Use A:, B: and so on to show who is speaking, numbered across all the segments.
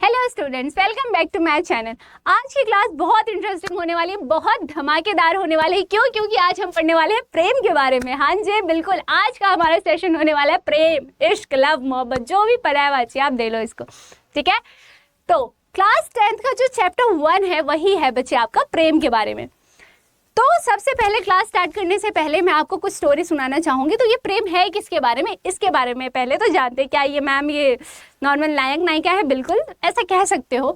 A: Hello students, welcome back to my channel. आज की class बहुत इंटरेस्टिंग होने वाली है, बहुत धमाकेदार होने वाली है। क्यों? क्योंकि आज हम पढ़ने वाले हैं प्रेम के बारे में। हाँ जी बिल्कुल, आज का हमारा सेशन होने वाला है प्रेम, इश्क, लव, मोहब्बत, जो भी पर्यायवाची आप दे लो इसको, ठीक है। तो क्लास 10th का जो चैप्टर 1 है वही है बच्चे आपका प्रेम के बारे में। तो सबसे पहले क्लास स्टार्ट करने से पहले मैं आपको कुछ स्टोरी सुनाना चाहूंगी। तो ये प्रेम है किसके बारे में, इसके बारे में पहले तो जानते हैं। क्या ये मैम ये नॉर्मल नायक नायिका है? बिल्कुल ऐसा कह सकते हो।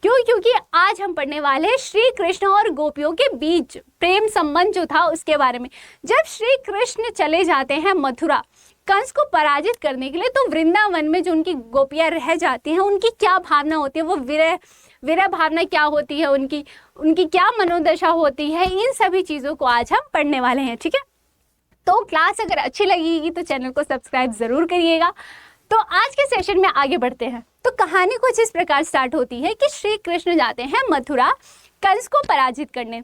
A: क्यों? क्योंकि आज हम पढ़ने वाले हैं श्री कृष्ण और गोपियों के बीच प्रेम संबंध जो था उसके बारे में। जब श्री कृष्ण चले जाते हैं मथुरा कंस को पराजित करने के लिए, तो वृंदावन में जो उनकी गोपियां रह जाती हैं उनकी क्या भावना होती है, वो विरह भावना क्या होती है, उनकी क्या मनोदशा होती है, इन सभी चीज़ों को आज हम पढ़ने वाले हैं, ठीक है। तो क्लास अगर अच्छी लगेगी तो चैनल को सब्सक्राइब ज़रूर करिएगा। तो आज के सेशन में आगे बढ़ते हैं। तो कहानी कुछ इस प्रकार स्टार्ट होती है कि श्री कृष्ण जाते हैं मथुरा कंस को पराजित करने।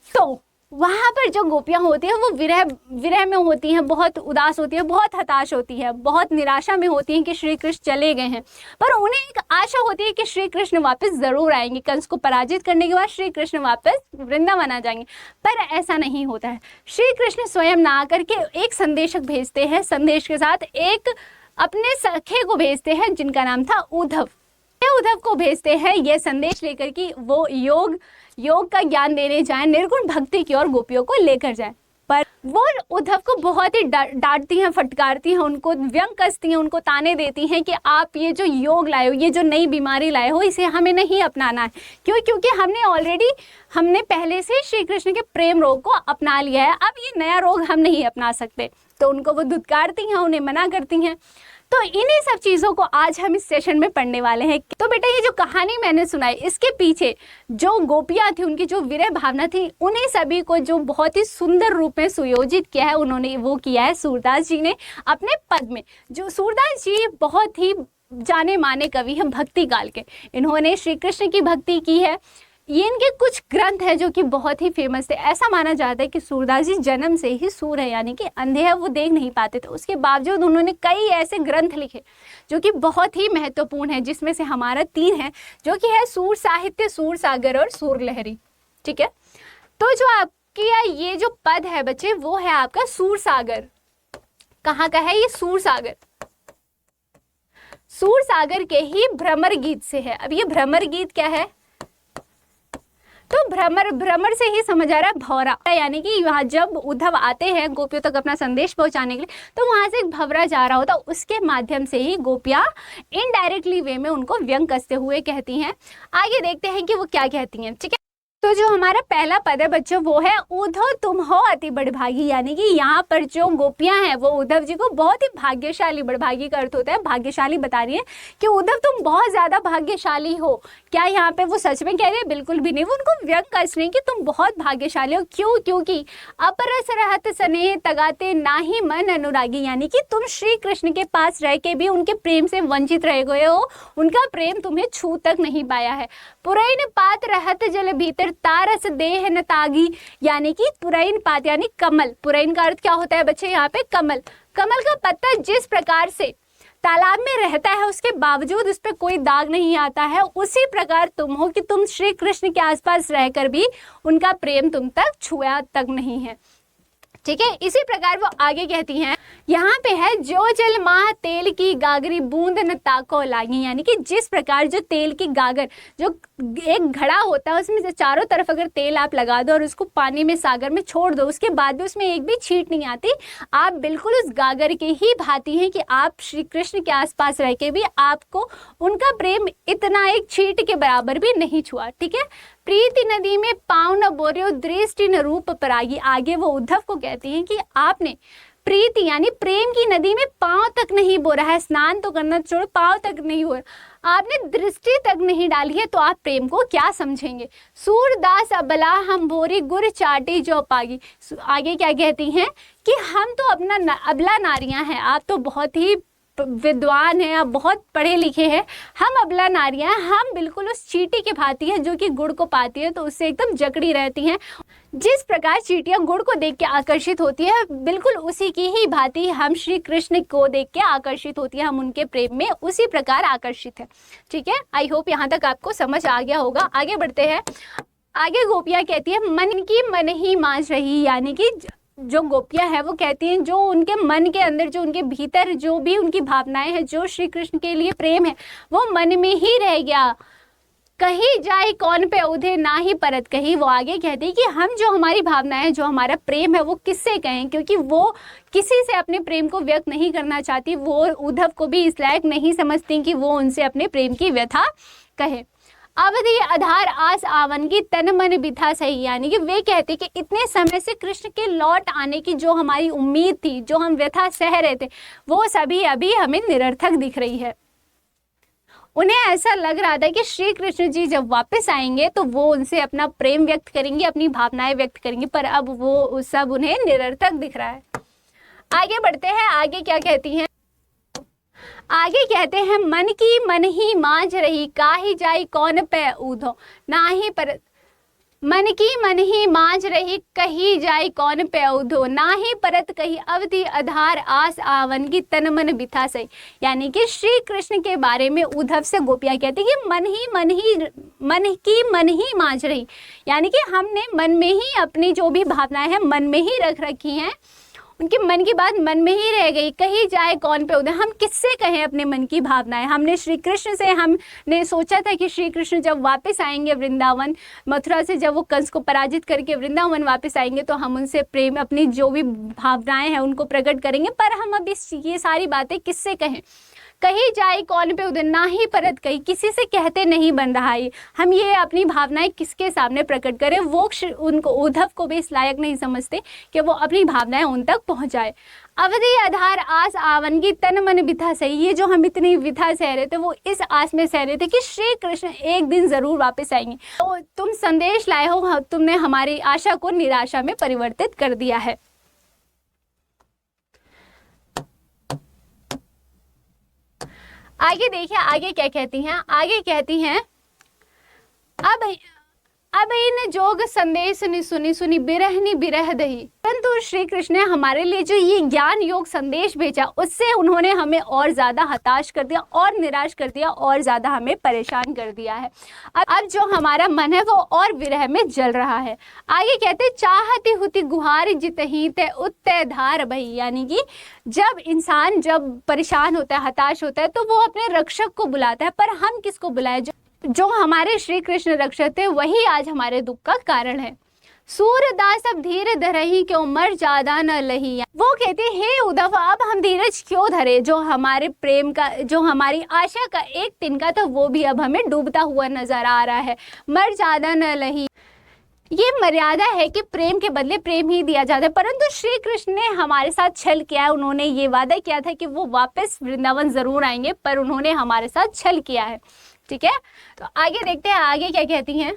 A: तो वहाँ पर जो गोपियाँ होती हैं वो विरह में होती हैं, बहुत उदास होती हैं, बहुत हताश होती है, बहुत निराशा में होती हैं कि श्री कृष्ण चले गए हैं। पर उन्हें एक आशा होती है कि श्री कृष्ण वापस ज़रूर आएंगे। कंस को पराजित करने के बाद श्री कृष्ण वापस वृंदावन आ जाएंगे, पर ऐसा नहीं होता है। श्री कृष्ण स्वयं ना आकर के एक संदेशक भेजते हैं, संदेश के साथ एक अपने सखे को भेजते हैं जिनका नाम था उद्धव। उद्धव को भेजते हैं ये संदेश लेकर कि वो योग का ज्ञान देने जाएं, निर्गुण भक्ति की ओर गोपियों को लेकर जाएं। पर वो उद्धव को बहुत ही डांटती हैं, फटकारती हैं, उनको व्यंग कसती हैं, उनको ताने देती हैं कि आप ये जो योग लाए हो, ये जो नई बीमारी लाए हो, इसे हमें नहीं अपनाना है। क्यों? क्योंकि हमने पहले से श्री कृष्ण के प्रेम रोग को अपना लिया है, अब ये नया रोग हम नहीं अपना सकते। तो उनको वो धुतकारती हैं, उन्हें मना करती हैं। तो इन्हीं सब चीज़ों को आज हम इस सेशन में पढ़ने वाले हैं। तो बेटा ये जो कहानी मैंने सुनाई, इसके पीछे जो गोपियाँ थी, उनकी जो विरह भावना थी, उन्हीं सभी को जो बहुत ही सुंदर रूप में सुयोजित किया है उन्होंने, वो किया है सूरदास जी ने अपने पद में। जो सूरदास जी बहुत ही जाने माने कवि हैं भक्ति काल के, इन्होंने श्री कृष्ण की भक्ति की है। ये इनके कुछ ग्रंथ हैं जो कि बहुत ही फेमस थे। ऐसा माना जाता है कि सूरदास जी जन्म से ही सूर है, यानी कि अंधे हैं, वो देख नहीं पाते थे। उसके बावजूद उन्होंने कई ऐसे ग्रंथ लिखे जो कि बहुत ही महत्वपूर्ण है, जिसमें से हमारा 3 है, जो कि है सूर साहित्य, सूर सागर और सूर लहरी, ठीक है। तो जो आपकी ये जो पद है बच्चे, वो है आपका सूर सागर। कहाँ का है ये सूर सागर? सूर सागर के ही भ्रमर गीत से है। अब ये भ्रमर गीत क्या है? तो भ्रमर से ही समझ आ रहा है भौरा, यानी कि यहाँ जब उद्धव आते हैं गोपियों तक अपना संदेश पहुंचाने के लिए, तो वहां से एक भंवरा जा रहा होता, उसके माध्यम से ही गोपियां इनडायरेक्टली वे में उनको व्यंग कसते हुए कहती हैं। आगे देखते हैं कि वो क्या कहती हैं, ठीक है। तो जो हमारा पहला पद है बच्चों, वो है उद्धव तुम हो अति बड़भागी, यानी कि यहाँ पर जो गोपियां हैं वो उद्धव जी को बहुत ही भाग्यशाली, बड़भागी का अर्थ होता है भाग्यशाली, बता रही है कि उद्धव तुम बहुत ज्यादा भाग्यशाली हो। क्या यहाँ पे वो सच में कह रही है? बिल्कुल भी नहीं, वो उनको व्यंग कस रही है कि तुम बहुत भाग्यशाली हो। क्यों? क्योंकि अपरस रहत स्नेह तगाते ना ही मन अनुरागी, यानी कि तुम श्री कृष्ण के पास रह के भी उनके प्रेम से वंचित रह गए हो, उनका प्रेम तुम्हें छू तक नहीं पाया है। पुरैन पात रहत जल भीतर तारस देह न तागी, यानी कि पुरैन पात यानी कमल। पुरैन का अर्थ क्या होता है बच्चे? यहाँ पे कमल। कमल का पत्ता जिस प्रकार से तालाब में रहता है उसके बावजूद उस पर कोई दाग नहीं आता है, उसी प्रकार तुम हो कि तुम श्री कृष्ण के आसपास रहकर भी उनका प्रेम तुम तक छुआ तक नहीं है, ठीक है। इसी प्रकार वो आगे कहती हैं, यहाँ पे है जो जल माह तेल की गागरी बूंद न ताको लागी, यानी कि जिस प्रकार जो तेल की गागर, जो एक घड़ा होता है, उसमें से चारों तरफ अगर तेल आप लगा दो और उसको पानी में सागर में छोड़ दो, उसके बाद भी उसमें एक भी छींट नहीं आती, आप बिल्कुल उस गागर के ही भांति हैं कि आप श्री कृष्ण के आसपास रह के भी आपको उनका प्रेम इतना एक छींट के बराबर भी नहीं छुआ, ठीक है। प्रीति नदी में पाँव न बोरे दृष्टि न रूप परागी, आगे वो उद्धव को कहती हैं कि आपने प्रीति यानी प्रेम की नदी में पाँव तक नहीं बोरा है, स्नान तो करना छोड़, पाँव तक नहीं हो, आपने दृष्टि तक नहीं डाली है, तो आप प्रेम को क्या समझेंगे। सूरदास अबला हम बोरी गुर चाटी जो पागी, आगे क्या कहती हैं कि हम तो अपना अबला नारियां हैं, आप तो बहुत ही विद्वान हैं, आप बहुत पढ़े लिखे हैं, हम अबला नारियां हैं, हम बिल्कुल उस चींटी की भांति है जो कि गुड़ को पाती है तो उससे एकदम जकड़ी रहती हैं। जिस प्रकार चींटियां गुड़ को देख के आकर्षित होती है, बिल्कुल उसी की ही भांति हम श्री कृष्ण को देख के आकर्षित होती है, हम उनके प्रेम में उसी प्रकार आकर्षित है। ठीक है, आई होप यहाँ तक आपको समझ आ गया होगा। आगे बढ़ते हैं। आगे गोपियां कहती है मन की मन ही मांझ रही, यानी कि जो गोपियां हैं वो कहती हैं जो उनके मन के अंदर, जो उनके भीतर जो भी उनकी भावनाएं हैं, जो श्री कृष्ण के लिए प्रेम है वो मन में ही रह गया। कहीं जाए कौन पे उधे ना ही परत कही। वो आगे कहती है कि हम जो हमारी भावनाएं, जो हमारा प्रेम है वो किससे कहें, क्योंकि वो किसी से अपने प्रेम को व्यक्त नहीं करना चाहती। वो उद्धव को भी इस लायक नहीं समझती कि वो उनसे अपने प्रेम की व्यथा कहे। अवधि आधार आस आवन की तन मन बिथा सही, यानी कि वे कहते कि इतने समय से कृष्ण के लौट आने की जो हमारी उम्मीद थी, जो हम व्यथा सह रहे थे, वो सभी अभी हमें निरर्थक दिख रही है। उन्हें ऐसा लग रहा था कि श्री कृष्ण जी जब वापस आएंगे तो वो उनसे अपना प्रेम व्यक्त करेंगे, अपनी भावनाएं व्यक्त करेंगे, पर अब वो सब उन्हें निरर्थक दिख रहा है। आगे बढ़ते हैं। आगे क्या कहती हैं? आगे कहते हैं मन की मन ही मांझ रही, काहि जाई कौन पे ऊधो ना ही पर। मन की मन ही मांझ रही, कही जाए कौन पे ऊधो ना ही परत कही। अवधि आधार आस आवन की तन मन बिथा सही, यानी कि श्री कृष्ण के बारे में उद्धव से गोपियां कहती कि मन की मन ही मांझ रही, यानी कि हमने मन में ही अपनी जो भी भावनाएं हैं मन में ही रख रखी हैं, उनके मन की बात मन में ही रह गई। कहीं जाए कौन पे उधर, हम किससे कहें अपने मन की भावनाएं। हमने श्री कृष्ण से, हमने सोचा था कि श्री कृष्ण जब वापस आएंगे वृंदावन, मथुरा से जब वो कंस को पराजित करके वृंदावन वापस आएंगे तो हम उनसे प्रेम, अपनी जो भी भावनाएं हैं उनको प्रकट करेंगे, पर हम अब ये सारी बातें किससे कहें। कहीं जाए कौन पे उधर ना ही परत कही, किसी से कहते नहीं बन रहा है। हम ये अपनी भावनाएं किसके सामने प्रकट करें। वो उनको, उद्धव को भी इस लायक नहीं समझते कि वो अपनी भावनाएं उन तक पहुंचाए। अवधि आधार आस आवन की तन मन बिथा सही, ये जो हम इतनी विथा सह रहे थे वो इस आस में सह रहे थे कि श्री कृष्ण एक दिन जरूर वापस आएंगे। तो तुम संदेश लाए हो, तुमने हमारी आशा को निराशा में परिवर्तित कर दिया है। आगे देखिए आगे क्या कहती हैं। आगे कहती हैं अब इन जोग संदेश सुनी सुनी बिरहनी बिरह दही। परंतु श्री कृष्ण ने हमारे लिए जो ये ज्ञान योग संदेश भेजा, उससे उन्होंने हमें और ज्यादा हताश कर दिया और निराश कर दिया और ज्यादा हमें परेशान कर दिया है। अब जो हमारा मन है वो और विरह में जल रहा है। आगे कहते चाहती हुती गुहार जितही ते उत्ते धार बही, यानी कि जब इंसान जब परेशान होता है, हताश होता है, तो वो अपने रक्षक को बुलाता है, पर हम किसको बुलाए? जो हमारे श्री कृष्ण रक्षक थे वही आज हमारे दुख का कारण है। सूरदास अब धीरे धरही क्यों मर ज्यादा न लही, वो कहते हे उद्धव अब हम धीरज क्यों धरे, जो हमारे प्रेम का, जो हमारी आशा का एक तिनका था वो भी अब हमें डूबता हुआ नजर आ रहा है। मर ज्यादा न लही, ये मर्यादा है कि प्रेम के बदले प्रेम ही दिया जाता है, परंतु श्री कृष्ण ने हमारे साथ छल किया है। उन्होंने ये वादा किया था कि वो वापस वृंदावन जरूर आएंगे, पर उन्होंने हमारे साथ छल किया है। ठीक है, तो आगे देखते हैं आगे क्या कहती हैं।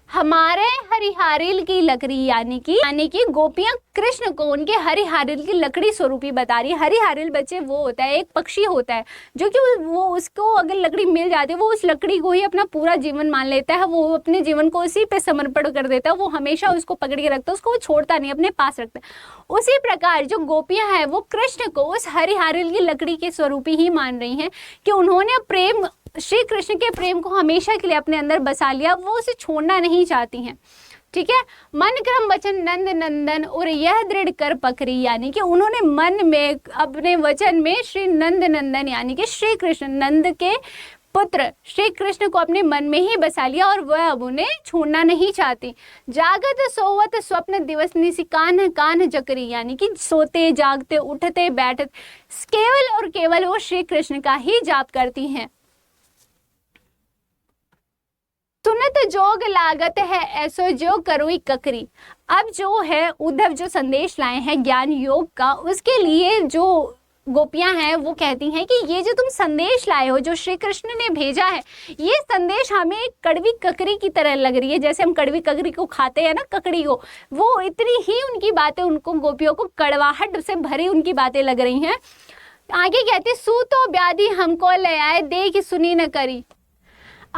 A: हमारे हरिहारिल की लकड़ी, यानी कि गोपियां कृष्ण को उनके हरिहारिल की लकड़ी स्वरूपी बता रही है। हरिहारिल बच्चे वो होता है, एक पक्षी होता है जो कि वो उसको अगर लकड़ी मिल जाती है वो उस लकड़ी को ही अपना पूरा जीवन मान लेता है, वो अपने जीवन को उसी पे समर्पण कर देता है, वो हमेशा उसको पकड़ के रखता है, उसको वो छोड़ता नहीं, अपने पास रखता है। उसी प्रकार जो गोपियां हैं वो कृष्ण को उस हरिहारिल की लकड़ी के स्वरूपी ही मान रही हैं कि उन्होंने प्रेम, श्री कृष्ण के प्रेम को हमेशा के लिए अपने अंदर बसा लिया, वो उसे छोड़ना नहीं चाहती हैं। ठीक है, मन क्रम वचन नंद नंदन और यह दृढ़ कर पकड़ी, यानी कि उन्होंने मन में अपने वचन में श्री नंद नंदन यानी कि श्री कृष्ण, नंद के पुत्र श्री कृष्ण को अपने मन में ही बसा लिया और वह अब उन्हें छोड़ना नहीं चाहती। जागत सोवत स्वप्न दिवस निसी कान कान जकरी, यानी कि सोते जागते उठते बैठते केवल और केवल वो श्री कृष्ण का ही जाप करती हैं। सुनत जोग लागत है ऐसो जो करोई ककरी। अब जो है उद्धव जो संदेश लाए हैं ज्ञान योग का, उसके लिए जो गोपियां हैं वो कहती हैं कि ये जो तुम संदेश लाए हो, जो श्री कृष्ण ने भेजा है, ये संदेश हमें एक कड़वी ककड़ी की तरह लग रही है। जैसे हम कड़वी ककड़ी को खाते हैं ना, ककड़ी को, वो इतनी ही उनकी बातें, उनको गोपियों को कड़वाहट से भरी उनकी बातें लग रही हैं। आगे कहती सूतो व्याधि हमको ले आए, देख सुनी न करी।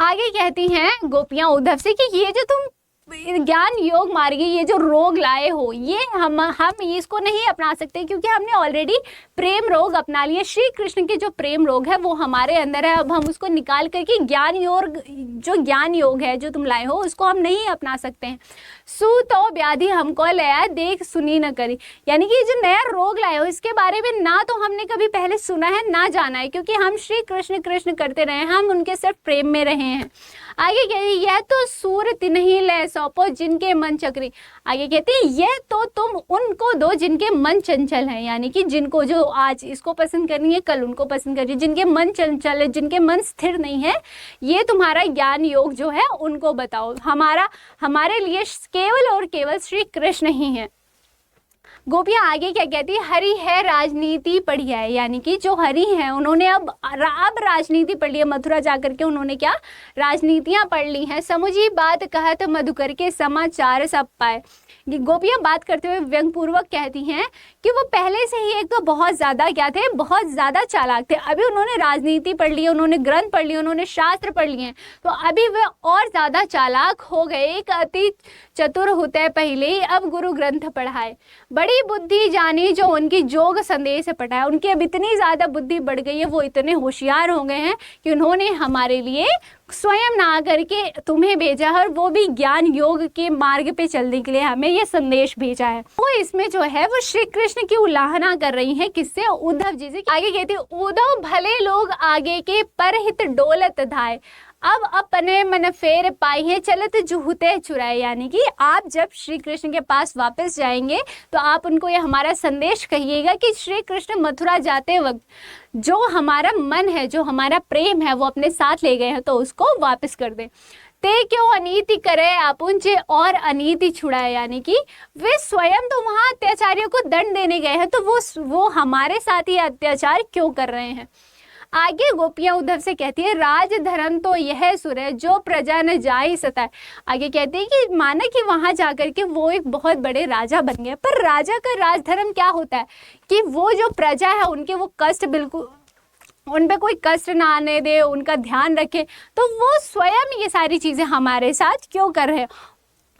A: आगे कहती हैं गोपियां उद्धव से कि ये जो तुम ज्ञान योग मार्गी ये जो रोग लाए हो, ये हम इसको नहीं अपना सकते, क्योंकि हमने ऑलरेडी प्रेम रोग अपना लिए। श्री कृष्ण के जो प्रेम रोग है वो हमारे अंदर है, अब हम उसको निकाल करके ज्ञान योग है जो तुम लाए हो उसको हम नहीं अपना सकते हैं। सूतो व्याधि हमको लया, देख सुनी न करी, यानी कि जो नया रोग लाए हो इसके बारे में ना तो हमने कभी पहले सुना है ना जाना है, क्योंकि हम श्री कृष्ण कृष्ण करते रहे, हम उनके सिर्फ प्रेम में रहे हैं। आगे कहती यह तो सूर तिन्ही ले सौंपो जिनके मन चक्री। आगे कहती है यह तो तुम उनको दो जिनके मन चंचल हैं, यानी कि जिनको जो आज इसको पसंद करनी है कल उनको पसंद करिए, जिनके मन चंचल है, जिनके मन स्थिर नहीं है, ये तुम्हारा ज्ञान योग जो है उनको बताओ। हमारे लिए केवल और केवल श्री कृष्ण ही है। गोपियां आगे क्या कहती है, हरि है राजनीति पढ़ी है, यानी कि जो हरि हैं उन्होंने अब राजनीति पढ़ ली है, मथुरा जाकर के उन्होंने क्या राजनीतियां पढ़ ली हैं। समुझी बात कहत मधुकर के समाचार सब पाए। गोपियां बात करते हुए व्यंग पूर्वक कहती हैं कि वो पहले से ही एक तो बहुत ज़्यादा क्या थे, बहुत ज़्यादा चालाक थे। अभी उन्होंने राजनीति पढ़ ली, उन्होंने ग्रंथ पढ़ लिए, उन्होंने शास्त्र पढ़ लिए हैं, तो अभी वे और ज़्यादा चालाक हो गए। एक अति चतुर होते पहले अब गुरु ग्रंथ पढ़ाए, बड़ी बुद्धि जानी जो उनकी जोग संदेश पढ़ाए। उनकी अब इतनी ज़्यादा बुद्धि बढ़ गई है, वो इतने होशियार हो गए हैं कि उन्होंने हमारे लिए स्वयं ना करके तुम्हें भेजा है, और वो भी ज्ञान योग के मार्ग पे चलने के लिए हमें ये संदेश भेजा है। वो इसमें जो है वो श्री कृष्ण की उल्लाहना कर रही हैं, किससे, उद्धव जी से। आगे कहते उद्धव भले लोग आगे के परहित डोलत धाय, अब अपने मन फेर पाई है चलत जुहते चुराए, यानी कि आप जब श्री कृष्ण के पास वापस जाएंगे तो आप उनको ये हमारा संदेश कहिएगा कि श्री कृष्ण मथुरा जाते वक्त जो हमारा मन है, जो हमारा प्रेम है वो अपने साथ ले गए हैं, तो उसको वापस कर दें। ते क्यों अनीति करे आपुंचे और अनीति छुड़ाए, यानी कि वे स्वयं तो वहाँ अत्याचारियों को दंड देने गए हैं, तो वो हमारे साथ ही अत्याचार क्यों कर रहे हैं। आगे गोपियां उद्धव से कहती है राज धर्म तो यह सुर है जो प्रजा न जाए सताए। आगे कहती है कि माना कि वहां जाकर के वो एक बहुत बड़े राजा बन गए, पर राजा का राजधर्म क्या होता है कि वो जो प्रजा है उनके वो कष्ट बिल्कुल उन पे कोई कष्ट ना आने दे, उनका ध्यान रखे। तो वो स्वयं ये सारी चीजें हमारे साथ क्यों कर रहे हैं,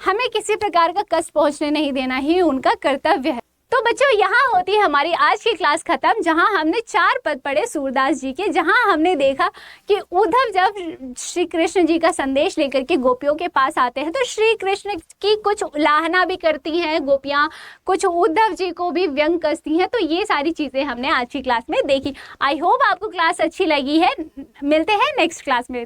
A: हमें किसी प्रकार का कष्ट पहुंचने नहीं देना ही उनका कर्तव्य है। तो बच्चों यहाँ होती है हमारी आज की क्लास खत्म, जहाँ हमने 4 पद पढ़े सूरदास जी के, जहाँ हमने देखा कि उद्धव जब श्री कृष्ण जी का संदेश लेकर के गोपियों के पास आते हैं तो श्री कृष्ण की कुछ उल्लाहना भी करती हैं गोपियाँ, कुछ उद्धव जी को भी व्यंग कसती हैं। तो ये सारी चीज़ें हमने आज की क्लास में देखी। आई होप आपको क्लास अच्छी लगी है। मिलते हैं नेक्स्ट क्लास में।